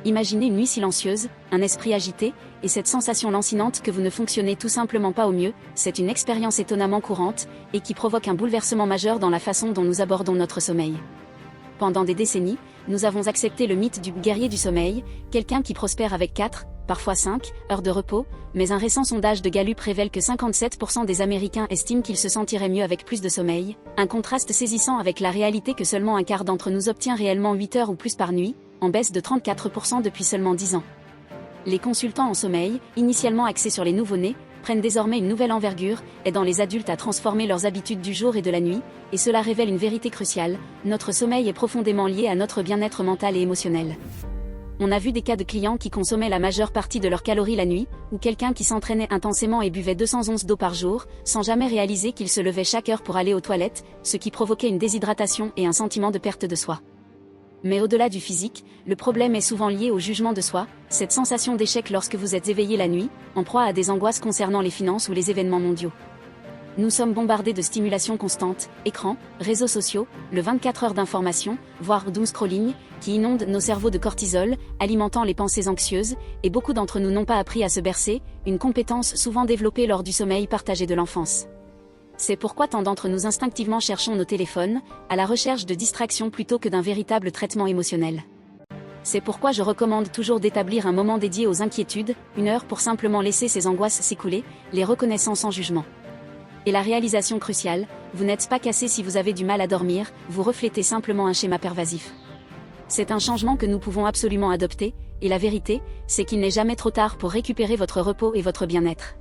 Imaginez une nuit silencieuse, un esprit agité, et cette sensation lancinante que vous ne fonctionnez tout simplement pas au mieux. C'est une expérience étonnamment courante, et qui provoque un bouleversement majeur dans la façon dont nous abordons notre sommeil. Pendant des décennies, nous avons accepté le mythe du guerrier du sommeil, quelqu'un qui prospère avec 4, parfois 5, heures de repos, mais un récent sondage de Gallup révèle que 57% des Américains estiment qu'ils se sentiraient mieux avec plus de sommeil, un contraste saisissant avec la réalité que seulement un quart d'entre nous obtient réellement 8 heures ou plus par nuit, en baisse de 34% depuis seulement 10 ans. Les consultants en sommeil, initialement axés sur les nouveau-nés, prennent désormais une nouvelle envergure, aidant les adultes à transformer leurs habitudes du jour et de la nuit, et cela révèle une vérité cruciale: notre sommeil est profondément lié à notre bien-être mental et émotionnel. On a vu des cas de clients qui consommaient la majeure partie de leurs calories la nuit, ou quelqu'un qui s'entraînait intensément et buvait 200 onces d'eau par jour, sans jamais réaliser qu'il se levait chaque heure pour aller aux toilettes, ce qui provoquait une déshydratation et un sentiment de perte de soi. Mais au-delà du physique, le problème est souvent lié au jugement de soi, cette sensation d'échec lorsque vous êtes éveillé la nuit, en proie à des angoisses concernant les finances ou les événements mondiaux. Nous sommes bombardés de stimulations constantes, écrans, réseaux sociaux, le 24 heures d'information, voire doom scrolling, qui inondent nos cerveaux de cortisol, alimentant les pensées anxieuses, et beaucoup d'entre nous n'ont pas appris à se bercer, une compétence souvent développée lors du sommeil partagé de l'enfance. C'est pourquoi tant d'entre nous instinctivement cherchons nos téléphones, à la recherche de distractions plutôt que d'un véritable traitement émotionnel. C'est pourquoi je recommande toujours d'établir un moment dédié aux inquiétudes, 1 heure pour simplement laisser ces angoisses s'écouler, les reconnaissant sans jugement. Et la réalisation cruciale, vous n'êtes pas cassé si vous avez du mal à dormir, vous reflétez simplement un schéma pervasif. C'est un changement que nous pouvons absolument adopter, et la vérité, c'est qu'il n'est jamais trop tard pour récupérer votre repos et votre bien-être.